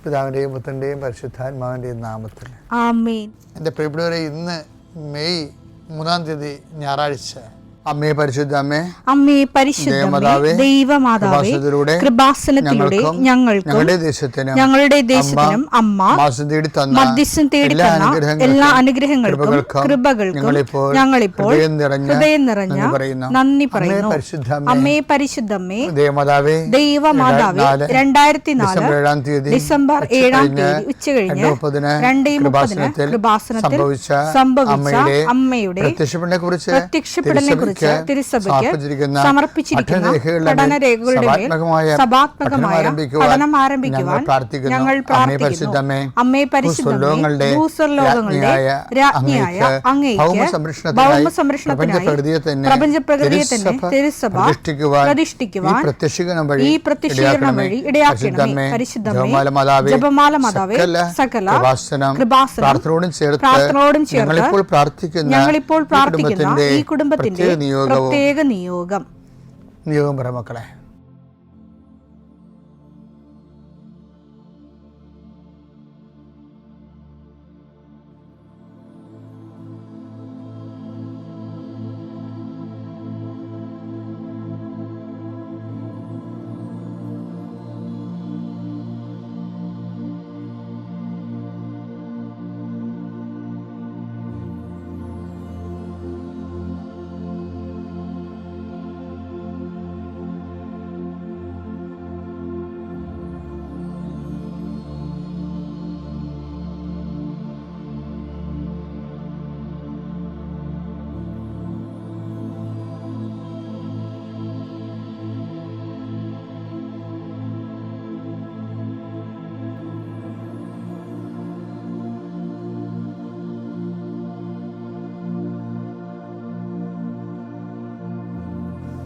പിതാവിൻ്റെയും പുത്രൻ്റെയും പരിശുദ്ധാത്മാവിൻ്റെയും നാമത്തിൽ ആമേൻ. എൻ്റെ പ്രിയപ്പെട്ടവരെ, ഇന്ന് മെയ് 3 ഞായറാഴ്ച. അമ്മേ പരിശുദ്ധ അമ്മേ, അമ്മേ പരിശുദ്ധമേ, ദൈവമാതാവേ, കൃപാസനത്തിലൂടെ ഞങ്ങൾക്കും ഞങ്ങളുടെ ദേശത്തിനും അമ്മ മധ്യസ്ഥം തേടി തന്ന എല്ലാ അനുഗ്രഹങ്ങൾക്കും കൃപകൾക്കും ഞങ്ങളിപ്പോൾ ഹൃദയം നിറഞ്ഞ നന്ദി പറയുന്നു. അമ്മേ പരിശുദ്ധമേ, ദൈവമാതാവേ, 2004 ഡിസംബർ 7 ഉച്ചകഴിഞ്ഞ് 2:30 കൃപാസനത്തിൽ സംഭവിച്ച അമ്മയുടെ പ്രത്യക്ഷപ്പെടലിനെ കുറിച്ച് തിരുസഭയ്ക്ക് സമർപ്പിച്ചിരിക്കുന്ന പഠനരേഖകളുടെ മേൽ സഭാത്മകമായ പഠനം ആരംഭിക്കുവാൻ ഞങ്ങൾ പ്രാർത്ഥിക്കുന്നു. അമ്മേ പരിശുദ്ധമേ, ഭൂസ്വർലോകങ്ങളുടെ രാജ്ഞിയായ അങ്ങേയ്ക്ക് ഭൗമസംരക്ഷണത്തിനായി പ്രപഞ്ചപ്രകൃതിയെ തന്നെ തിരുസഭ പ്രതിഷ്ഠിക്കുവാൻ ഈ പ്രത്യക്ഷീകരണം വഴി ഇടയാക്കണമേ. പരിശുദ്ധമേ, ജപമാല മാതാവേ, സകല കൃപാസനം പ്രാർത്ഥനയോടും ചേർത്ത് ഞങ്ങളിപ്പോൾ പ്രാർത്ഥിക്കുന്ന ഈ കുടുംബത്തിന്റെ പ്രത്യേക നിയോഗം പറ മക്കളെ.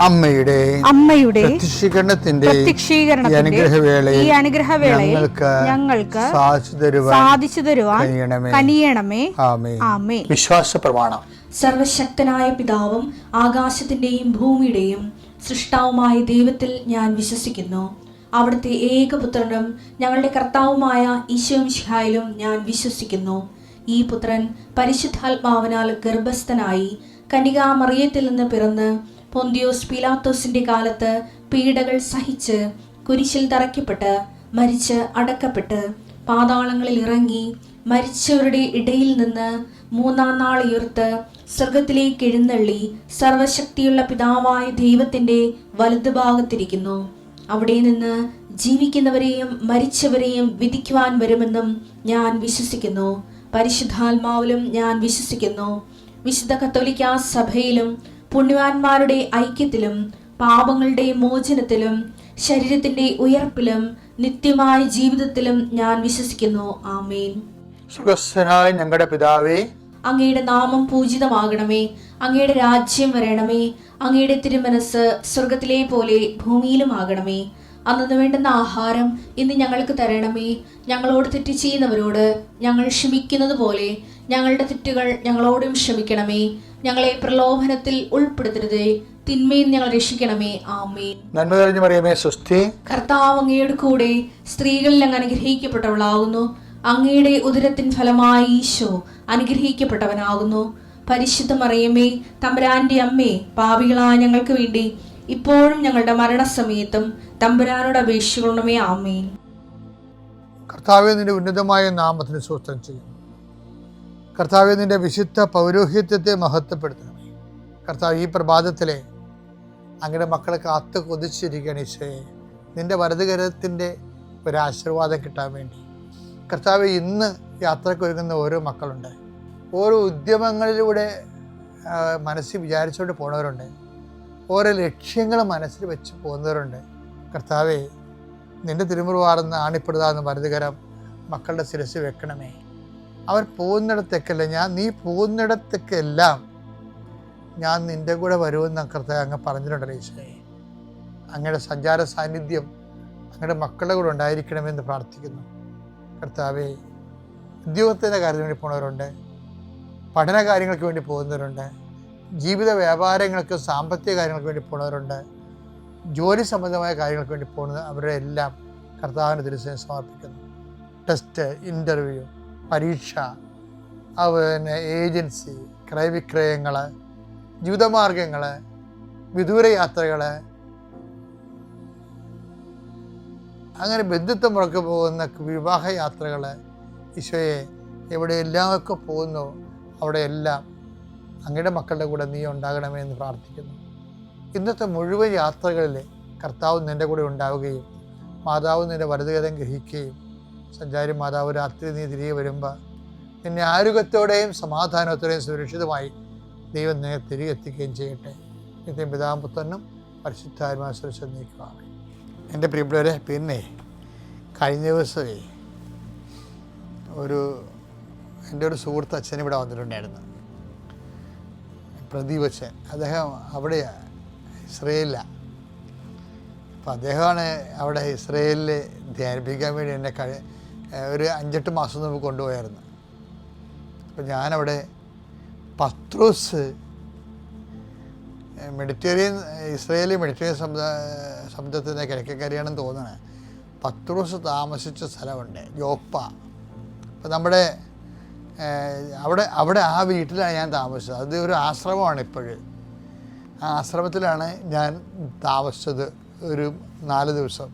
അമ്മയുടെ പ്രത്യക്ഷീകരണത്തിന്റെ ഈ അനുഗ്രഹവേളയിൽ ഞങ്ങൾക്ക് സാധിച്ചു തരുവാൻ കനിയണമേ. ആമേൻ. വിശ്വാസ പ്രമാണം. സർവശക്തനായ പിതാവും ആകാശത്തിന്റെയും ഭൂമിയുടെയും സൃഷ്ടാവുമായ ദൈവത്തിൽ ഞാൻ വിശ്വസിക്കുന്നു. അവിടുത്തെ ഏകപുത്രനും ഞങ്ങളുടെ കർത്താവുമായ ഈശോമിശിഹായിലും ഞാൻ വിശ്വസിക്കുന്നു. ഈ പുത്രൻ പരിശുദ്ധാത്മാവിനാൽ ഗർഭസ്ഥനായി കന്യകാമറിയത്തിൽ നിന്ന് പിറന്ന് പൊന്തിയോസ് പീലാത്തോസിന്റെ കാലത്ത് പീഡകൾ സഹിച്ച് കുരിശിൽ തറയ്ക്കപ്പെട്ട് മരിച്ച് അടക്കപ്പെട്ട് പാതാളങ്ങളിൽ ഇറങ്ങി മരിച്ചവരുടെ ഇടയിൽ നിന്ന് 3-ാം നാൾ ഉയർത്ത് സ്വർഗത്തിലേക്ക് എഴുന്നള്ളി സർവശക്തിയുള്ള പിതാവായ ദൈവത്തിന്റെ വലതുഭാഗത്തിരിക്കുന്നു. അവിടെ നിന്ന് ജീവിക്കുന്നവരെയും മരിച്ചവരെയും വിധിക്കുവാൻ വരുമെന്നും ഞാൻ വിശ്വസിക്കുന്നു. പരിശുദ്ധാത്മാവിലും ഞാൻ വിശ്വസിക്കുന്നു. വിശുദ്ധ കത്തോലിക്കാ സഭയിലും പുണ്യവാന്മാരുടെ ഐക്യത്തിലും പാപങ്ങളുടെ മോചനത്തിലും ശരീരത്തിന്റെ ഉയർപ്പിലും നിത്യമായ ജീവിതത്തിലും ഞാൻ വിശ്വസിക്കുന്നു. ആമേൻ. സുഖസ്ഥനായ ഞങ്ങളുടെ പിതാവേ, അങ്ങയുടെ നാമം പൂജിതമാകണമേ. അങ്ങയുടെ രാജ്യം വരണമേ. അങ്ങയുടെ തിരുമനസ് സ്വർഗത്തിലെ പോലെ ഭൂമിയിലും ആകണമേ. അന്നു വേണ്ടുന്ന ആഹാരം ഇന്ന് ഞങ്ങൾക്ക് തരണമേ. ഞങ്ങളോട് തെറ്റ് ചെയ്യുന്നവരോട് ഞങ്ങൾ ക്ഷമിക്കുന്നത് പോലെ ഞങ്ങളുടെ തെറ്റുകൾ ഞങ്ങളോടും ക്ഷമിക്കണമേ. ഞങ്ങളെ പ്രലോഭനത്തിൽ ഉൾപ്പെടുത്തരുതേ, തിന്മയിൽ ഞങ്ങൾ രക്ഷിക്കണമേ. ആമേൻ. നന്മ നിറഞ്ഞ മറിയമേ, സ്വസ്തി. കർത്താവ് അങ്ങയുടെ കൂടെ സ്ത്രീകളിൽ അങ്ങ് അനുഗ്രഹിക്കപ്പെട്ടവളാകുന്നു. അങ്ങയുടെ ഉദരത്തിൻ ഫലമായി ഈശോ അനുഗ്രഹിക്കപ്പെട്ടവനാകുന്നു. പരിശുദ്ധ മറിയമേ, തമ്പുരാന്റെ അമ്മേ, പാപികളായ ഞങ്ങൾക്ക് വേണ്ടി ഇപ്പോഴും ഞങ്ങളുടെ മരണസമയത്തും തമ്പുരാനോട് അപേക്ഷിക്കണമേ. ആമേൻ. കർത്താവേ, നിന്റെ ഉന്നതമായ നാമത്തിന് സ്തോത്രം ചെയ്യുന്നു. കർത്താവേ, നിന്റെ വിശുദ്ധ പൗരോഹിത്യത്തെ മഹത്വപ്പെടുത്തണമേ. കർത്താവ്, ഈ പ്രഭാതത്തിലെ അങ്ങയുടെ മക്കളെ കാത്ത് കൊതിച്ചിരിക്കുകയാണ് ഈശോയെ. നിന്റെ വലതുകരത്തിൻ്റെ ഒരാശീർവാദം കിട്ടാൻ വേണ്ടി കർത്താവെ, ഇന്ന് യാത്രയ്ക്ക് ഒരുങ്ങുന്ന ഓരോ മക്കളുണ്ട്. ഓരോ ഉദ്യമങ്ങളിലൂടെ മനസ്സിൽ വിചാരിച്ചുകൊണ്ട് പോണവരുണ്ട്. ഓരോ ലക്ഷ്യങ്ങൾ മനസ്സിൽ വെച്ച് പോകുന്നവരുണ്ട്. കർത്താവെ, നിന്റെ തിരുമുറുവാർന്ന് ആണിപ്പെടുതാന്ന് വലതുകരം മക്കളുടെ ശിരസ് വെക്കണമേ. അവർ പോകുന്നിടത്തേക്കല്ല, നീ പോകുന്നിടത്തേക്കെല്ലാം ഞാൻ നിൻ്റെ കൂടെ വരുമെന്ന് കർത്താവ് അങ്ങ് പറഞ്ഞിട്ടുണ്ടല്ലോ ഈശോയെ. അങ്ങയുടെ സഞ്ചാര സാന്നിധ്യം അങ്ങയുടെ മക്കളുടെ കൂടെ ഉണ്ടായിരിക്കണമെന്ന് പ്രാർത്ഥിക്കുന്നു. കർത്താവെ, ഉദ്യോഗത്തിൻ്റെ കാര്യത്തിന് വേണ്ടി പോകുന്നവരുണ്ട്, പഠന കാര്യങ്ങൾക്ക് വേണ്ടി പോകുന്നവരുണ്ട്, ജീവിത വ്യാപാരങ്ങൾക്ക് സാമ്പത്തിക കാര്യങ്ങൾക്ക് വേണ്ടി പോകുന്നവരുണ്ട്, ജോലി സംബന്ധമായ കാര്യങ്ങൾക്ക് വേണ്ടി പോകുന്നത് അവരുടെ എല്ലാം കർത്താവിന് തിരുസേന സമർപ്പിക്കുന്നു. ടെസ്റ്റ്, ഇൻ്റർവ്യൂ, പരീക്ഷ, അതുപോലെ ഏജൻസി, ക്രയവിക്രയങ്ങൾ, ജീവിതമാർഗങ്ങൾ, വിദൂര യാത്രകൾ, അങ്ങനെ ബന്ധുത്വം മുറക്ക് പോകുന്ന വിവാഹ യാത്രകൾ, ഈശോയെ എവിടെയെല്ലാമൊക്കെ പോകുന്നു അവിടെയെല്ലാം അങ്ങയുടെ മക്കളുടെ കൂടെ നീ ഉണ്ടാകണമേ എന്ന് പ്രാർത്ഥിക്കുന്നു. ഇന്നത്തെ മുഴുവൻ യാത്രകളിൽ കർത്താവ് നിൻ്റെ കൂടെ ഉണ്ടാവുകയും മാതാവ് നിൻ്റെ വലതുകരം ഗ്രഹിക്കുകയും സഞ്ചാരി മാതാവ് രാത്രി നീ തിരികെ വരുമ്പോൾ നിന്നെ ആരോഗ്യത്തോടെയും സമാധാനത്തോടെയും സുരക്ഷിതമായി ദൈവം നിന്നെ തിരികെ എത്തിക്കുകയും ചെയ്യട്ടെ. നിത്യം പിതാവും പുത്രനും പരിശുദ്ധാത്മാവും സുരക്ഷിതം നീക്കുവാണ്. എൻ്റെ പ്രിയപ്പെട്ടവരെ, പിന്നെ കഴിഞ്ഞ ദിവസമേ എൻ്റെ ഒരു സുഹൃത്ത് അച്ഛൻ ഇവിടെ വന്നിട്ടുണ്ടായിരുന്നു, പ്രദീപ് അച്ഛൻ. അദ്ദേഹം അവിടെയാണ്, ഇസ്രയേലിലാണ്. അപ്പോൾ അദ്ദേഹമാണ് അവിടെ ഇസ്രയേലിൽ ധ്യാനിപ്പിക്കാൻ വേണ്ടി എന്നെ ഒരു 5-8 മാസം മുമ്പ് കൊണ്ടുപോയായിരുന്നു. അപ്പോൾ ഞാനവിടെ പത്രോസ് ഇസ്രയേലി മെഡിറ്ററേനിയൻ സമുദ്രത്തിൻ്റെ കിഴക്കേക്കരയാണെന്ന് തോന്നുന്നത്. പത്രോസ് താമസിച്ച സ്ഥലമുണ്ട്, യോപ്പ. അപ്പോൾ നമ്മുടെ അവിടെ ആ വീട്ടിലാണ് ഞാൻ താമസിച്ചത്. അത് ഒരു ആശ്രമമാണ് ഇപ്പോഴും. ആ ആശ്രമത്തിലാണ് ഞാൻ താമസിച്ചത് ഒരു 4 ദിവസം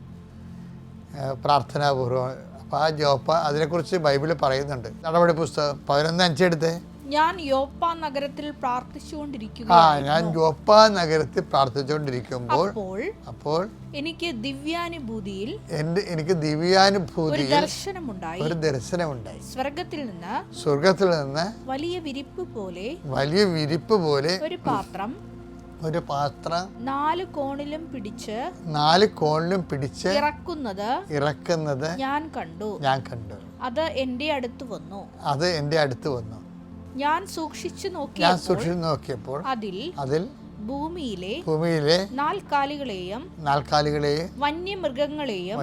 പ്രാർത്ഥനാപൂർവ്വം. അപ്പോൾ ആ യോപ്പ, അതിനെക്കുറിച്ച് ബൈബിളിൽ പറയുന്നുണ്ട്. നടപടി പുസ്തകം 11:5 എടുത്തേ. ഞാൻ യോപ്പ നഗരത്തിൽ പ്രാർത്ഥിച്ചുകൊണ്ടിരിക്കുമ്പോൾ അപ്പോൾ എനിക്ക് ദിവ്യാനുഭൂതിയിൽ ഒരു ദർശനമുണ്ടായി. സ്വർഗത്തിൽ നിന്ന് വലിയ വിരിപ്പ് പോലെ ഒരു പാത്രം 4 കോണിലും പിടിച്ച് ഇറക്കുന്നത് ഞാൻ കണ്ടു. അത് എന്റെ അടുത്ത് വന്നു. ഞാൻ സൂക്ഷിച്ചു നോക്കിയപ്പോൾ അതിൽ ഭൂമിയിലെ നാൽക്കാലികളെയും വന്യമൃഗങ്ങളെയും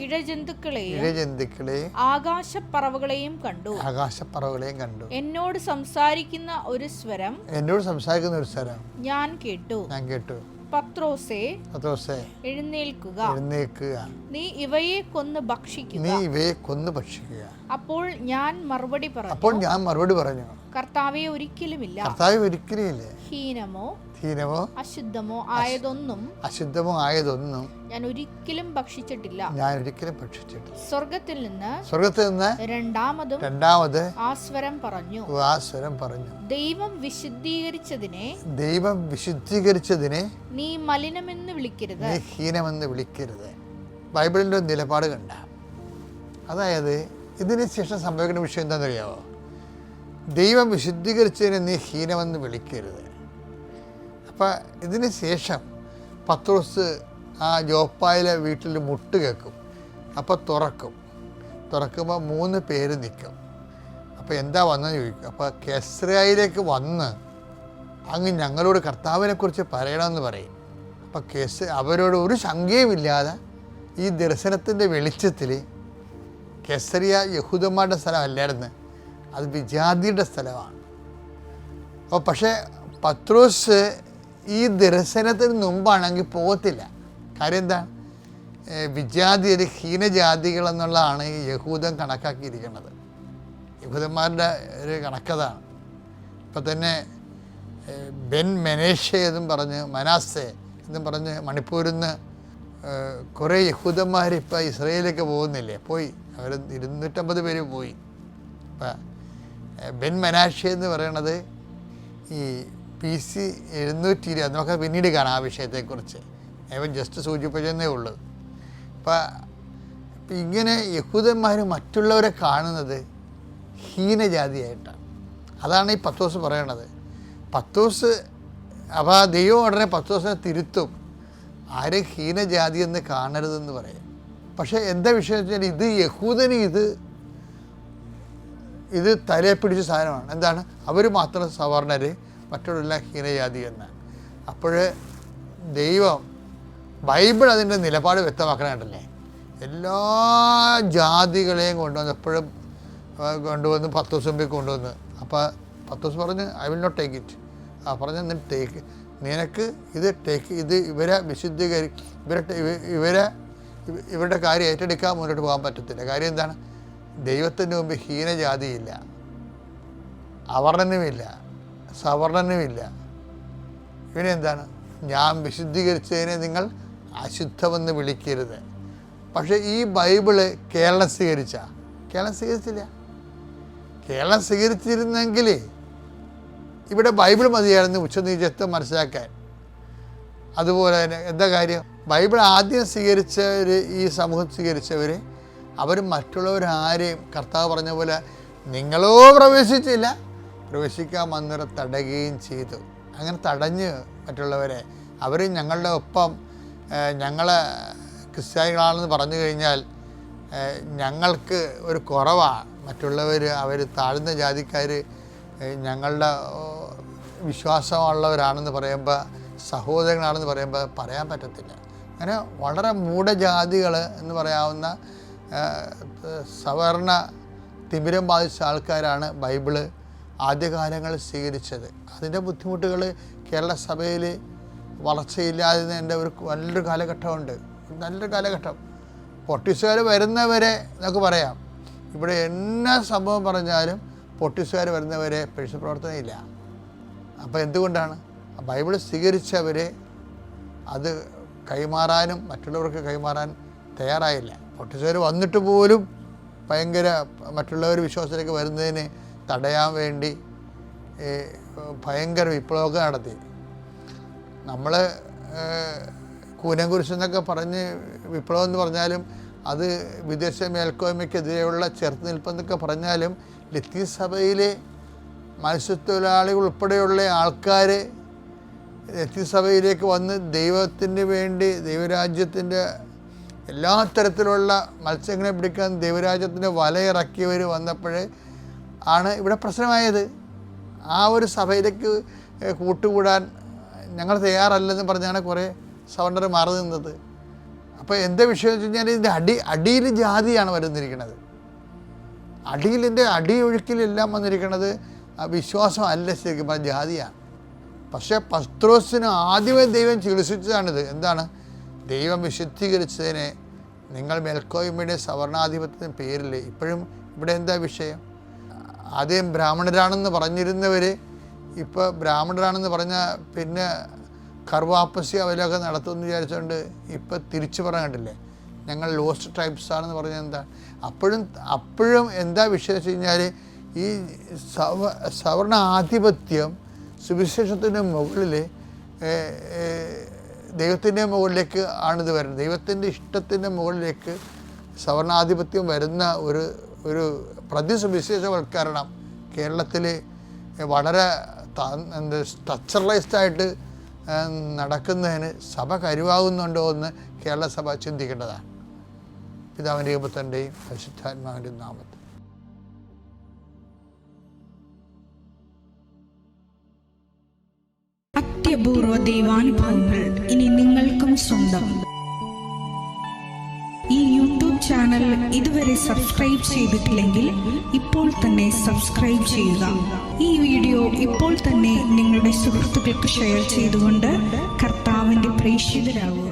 ഇഴജന്തുക്കളെയും ആകാശപ്പറവകളെയും കണ്ടു. എന്നോട് സംസാരിക്കുന്ന ഒരു സ്വരം ഞാൻ കേട്ടു. പത്രോസേ, എഴുന്നേൽക്കുക. നീ ഇവയെ കൊന്ന് ഭക്ഷിക്കുക. അപ്പോൾ ഞാൻ മറുപടി പറഞ്ഞു, കർത്താവേ, ഒരിക്കലുമില്ല. ഹീനമോ അശുദ്ധമോ ആയതൊന്നും ഞാൻ ഒരിക്കലും ഭക്ഷിച്ചിട്ടില്ല. സ്വർഗത്തിൽ നിന്ന് രണ്ടാമത് ആ സ്വരം പറഞ്ഞു, ദൈവം വിശുദ്ധീകരിച്ചതിനെ നീ മലിനമെന്ന് വിളിക്കരുത്. ബൈബിളിൻ്റെ നിലപാട് കണ്ട, അതായത് ഇതിന് ശേഷം സംഭവിക്കുന്ന വിഷയം എന്താണെന്നറിയാമോ? ദൈവം വിശുദ്ധീകരിച്ചതിനെ നീ ഹീനമെന്ന് വിളിക്കരുത്. അപ്പം ഇതിന് ശേഷം പത്രോസ് ആ യോപ്പായിലെ വീട്ടിൽ മുട്ട് കേൾക്കും. അപ്പോൾ തുറക്കുമ്പോൾ 3 പേര് നിൽക്കും. അപ്പോൾ എന്താ വന്നെന്ന് ചോദിക്കും. അപ്പോൾ കെസ്രയിലേക്ക് വന്ന് അങ്ങ് ഞങ്ങളോട് കർത്താവിനെക്കുറിച്ച് പറയണമെന്ന് പറയും. അപ്പോൾ അവരോട് ഒരു ശങ്കയുമില്ലാതെ ഈ ദർശനത്തിൻ്റെ വെളിച്ചത്തിൽ കെസറിയ യഹൂദന്മാരുടെ സ്ഥലമല്ലായിരുന്നു, അത് വിജാതിയുടെ സ്ഥലമാണ്. അപ്പോൾ പക്ഷേ പത്രോസ് ഈ ദർശനത്തിന് മുമ്പാണെങ്കിൽ പോകത്തില്ല. കാര്യം എന്താ? വിജാതിയർ ഹീനജാതികളെന്നുള്ളതാണ് ഈ യഹൂദൻ കണക്കാക്കിയിരിക്കുന്നത്. യഹൂദന്മാരുടെ ഒരു കണക്കതാണ്. ഇപ്പം തന്നെ ബെൻ മെനേഷെ എന്നും പറഞ്ഞ്, മനാസെ എന്നും പറഞ്ഞ് മണിപ്പൂരിൽ നിന്ന് കുറേ യഹൂദന്മാർ ഇപ്പം ഇസ്രയേലിലേക്ക് പോകുന്നില്ലേ? അവർ 250 പേര് പോയി. ഇപ്പം ബെൻ മെനാഷെ എന്ന് പറയണത് ഈ BC 720, നമുക്ക് പിന്നീട് കാണാം ആ വിഷയത്തെക്കുറിച്ച്. ഞാൻ ജസ്റ്റ് സൂചിപ്പിച്ചതേ ഉള്ളൂ. അപ്പം ഇങ്ങനെ യഹൂദന്മാർ മറ്റുള്ളവരെ കാണുന്നത് ഹീനജാതിയായിട്ടാണ്. അതാണ് ഈ പത്രോസ് പറയണത്. അപ്പോൾ ആ ദൈവം ഉടനെ പത്രോസിനെ തിരുത്തും, ആരും ഹീനജാതി എന്ന് കാണരുതെന്ന് പറയും. പക്ഷേ എന്താ വിഷയം വെച്ചാൽ ഇത് യഹൂദന് ഇത് തലയെ പിടിച്ച സാധനമാണ്. എന്താണ്? അവർ മാത്രം സവർണർ, മറ്റുള്ളവരെല്ലാം ഹീനജാതി എന്നാണ്. അപ്പോൾ ദൈവം ബൈബിൾ അതിൻ്റെ നിലപാട് വ്യക്തമാക്കണമല്ലേ. എല്ലാ ജാതികളെയും കൊണ്ടുവന്ന് പത്രോസ് മുമ്പിൽ കൊണ്ടുവന്ന്. അപ്പോൾ പത്രോസ് പറഞ്ഞ്, I will not take it. പറഞ്ഞ നിനക്ക് ഇത് ഇവരെ ഇവരുടെ കാര്യം ഏറ്റെടുക്കാൻ മുന്നോട്ട് പോകാൻ പറ്റത്തില്ല. കാര്യം എന്താണ്? ദൈവത്തിൻ്റെ മുമ്പ് ഹീനജാതിയില്ല, അവർണനുമില്ല, സവർണനുമില്ല. ഇവനെന്താണ്? ഞാൻ വിശുദ്ധീകരിച്ചതിനെ നിങ്ങൾ അശുദ്ധമെന്ന് വിളിക്കരുത്. പക്ഷേ ഈ ബൈബിള് കേരളം സ്വീകരിച്ചില്ല. കേരളം സ്വീകരിച്ചിരുന്നെങ്കിൽ ഇവിടെ ബൈബിൾ മതിയായിരുന്നു ഉച്ചനീചത്വം മനസ്സിലാക്കാൻ. അതുപോലെ തന്നെ എന്താ കാര്യം? ബൈബിൾ ആദ്യം സ്വീകരിച്ചവർ, ഈ സമൂഹം സ്വീകരിച്ചവർ, അവർ മറ്റുള്ളവരാരെയും കർത്താവ് പറഞ്ഞ പോലെ നിങ്ങളോ പ്രവേശിച്ചില്ല, പ്രവേശിക്കാൻ വന്നവരെ തടയുകയും ചെയ്തു. അങ്ങനെ തടഞ്ഞ് മറ്റുള്ളവരെ, അവർ ഞങ്ങളുടെ ഒപ്പം ഞങ്ങളെ ക്രിസ്ത്യാനികളാണെന്ന് പറഞ്ഞു കഴിഞ്ഞാൽ ഞങ്ങൾക്ക് ഒരു കുറവാണ്. മറ്റുള്ളവർ, അവർ താഴ്ന്ന ജാതിക്കാർ ഞങ്ങളുടെ വിശ്വാസമുള്ളവരാണെന്ന് പറയുമ്പോൾ, സഹോദരങ്ങളാണെന്ന് പറയുമ്പോൾ പറയാൻ പറ്റത്തില്ല. അങ്ങനെ വളരെ മൂഢജാതികൾ എന്ന് പറയാവുന്ന സവർണ തിമിരം ബാധിച്ച ആൾക്കാരാണ് ബൈബിള് ആദ്യകാലങ്ങളിൽ സ്വീകരിച്ചത്. അതിൻ്റെ ബുദ്ധിമുട്ടുകൾ കേരള സഭയിൽ വളർച്ചയില്ലാതിരുന്നതിൻ്റെ ഒരു നല്ലൊരു കാലഘട്ടമുണ്ട്. നല്ലൊരു കാലഘട്ടം. പൊട്ടിസുകാർ വരുന്നവരെ നമുക്ക് പറയാം, ഇവിടെ എന്നാ സംഭവം പറഞ്ഞാലും പൊട്ടിസുകാർ വരുന്നവരെ പരിശുദ്ധ പ്രവർത്തനമില്ല. അപ്പോൾ എന്തുകൊണ്ടാണ്? ബൈബിൾ സ്വീകരിച്ചവരെ അത് കൈമാറാനും മറ്റുള്ളവർക്ക് കൈമാറാൻ തയ്യാറായില്ല. പൊട്ടിസുകാർ വന്നിട്ട് പോലും ഭയങ്കര മറ്റുള്ളവർ വിശ്വാസത്തിലേക്ക് വരുന്നതിന് തടയാൻ വേണ്ടി ഭയങ്കര വിപ്ലവമൊക്കെ നടത്തി. നമ്മൾ കൂനംകുരിശെന്നൊക്കെ പറഞ്ഞ് വിപ്ലവം എന്ന് പറഞ്ഞാലും അത് വിദേശ മേൽക്കോയ്മയ്ക്കെതിരെയുള്ള ചെറുത്തുനിൽപ്പെന്നൊക്കെ പറഞ്ഞാലും ലത്തീൻ സഭയിലെ മത്സ്യത്തൊഴിലാളികൾ ഉൾപ്പെടെയുള്ള ആൾക്കാർ ലത്തീൻ സഭയിലേക്ക് വന്ന് ദൈവത്തിന് വേണ്ടി, ദൈവരാജ്യത്തിൻ്റെ എല്ലാ തരത്തിലുള്ള മത്സ്യങ്ങളെ പിടിക്കാൻ ദൈവരാജ്യത്തിൻ്റെ വലയിറക്കിയവർ വന്നപ്പോഴേ ആണ് ഇവിടെ പ്രശ്നമായത്. ആ ഒരു സഭയിലേക്ക് കൂട്ടുകൂടാൻ ഞങ്ങൾ തയ്യാറല്ലെന്ന് പറഞ്ഞാണ് കുറേ സവർണർ മാറി നിന്നത്. അപ്പോൾ എന്താ വിഷയം വെച്ച് കഴിഞ്ഞാൽ ഇതിൻ്റെ അടിയിൽ ജാതിയാണ് വരുന്നിരിക്കുന്നത്. അടിയിലിൻ്റെ അടിയൊഴുക്കിലെല്ലാം വന്നിരിക്കുന്നത് വിശ്വാസമല്ല, ശരിക്കും പറഞ്ഞാൽ ജാതിയാണ്. പക്ഷേ പത്രോസിന് ആദ്യമേ ദൈവം ചികിത്സിച്ചതാണിത്. എന്താണ്? ദൈവം വിശുദ്ധീകരിച്ചതിനെ നിങ്ങൾ മേൽക്കോയ്മയുടെ സവർണാധിപത്യത്തിൻ്റെ പേരിൽ ഇപ്പോഴും ഇവിടെ എന്താ വിഷയം? ആദ്യം ബ്രാഹ്മണരാണെന്ന് പറഞ്ഞിരുന്നവർ ഇപ്പോൾ ബ്രാഹ്മണരാണെന്ന് പറഞ്ഞാൽ പിന്നെ കർവാപ്പസി അവരൊക്കെ നടത്തുമെന്ന് വിചാരിച്ചുകൊണ്ട് ഇപ്പോൾ തിരിച്ചു പറയാൻ കണ്ടില്ലേ, ഞങ്ങൾ ലോസ്റ്റ് ട്രൈബ്സ് ആണെന്ന് പറഞ്ഞാൽ എന്താ? അപ്പോഴും എന്താ വിഷയം വെച്ച് കഴിഞ്ഞാൽ ഈ സവർണ ആധിപത്യം സുവിശേഷത്തിൻ്റെ മുകളിൽ ദൈവത്തിൻ്റെ മുകളിലേക്ക് ആണിത് വരുന്നത്. ദൈവത്തിൻ്റെ ഇഷ്ടത്തിൻ്റെ മുകളിലേക്ക് സവർണാധിപത്യം വരുന്ന ഒരു പ്രതിസുവിശേഷവൽക്കരണം കേരളത്തിൽ വളരെ സ്ട്രക്ചറലൈസ്ഡായിട്ട് നടക്കുന്നതിന് സഭ കരുവാകുന്നുണ്ടോ എന്ന് കേരള സഭ ചിന്തിക്കേണ്ടതാണ്. പിതാവിൻ്റെയും പുത്രൻ്റെയും പരിശുദ്ധാത്മാവിൻ്റെയും നാമത്തിൽ. അത്യപൂർവ ദൈവാനുഭവങ്ങൾ ഇനി നിങ്ങൾക്കും സ്വന്തം. ഈ യൂട്യൂബ് ചാനൽ ഇതുവരെ സബ്സ്ക്രൈബ് ചെയ്തിട്ടില്ലെങ്കിൽ ഇപ്പോൾ തന്നെ സബ്സ്ക്രൈബ് ചെയ്യുക. ഈ വീഡിയോ ഇപ്പോൾ തന്നെ നിങ്ങളുടെ സുഹൃത്തുക്കൾക്ക് ഷെയർ ചെയ്തുകൊണ്ട് കർത്താവിൻ്റെ പ്രേക്ഷിതരാകുക.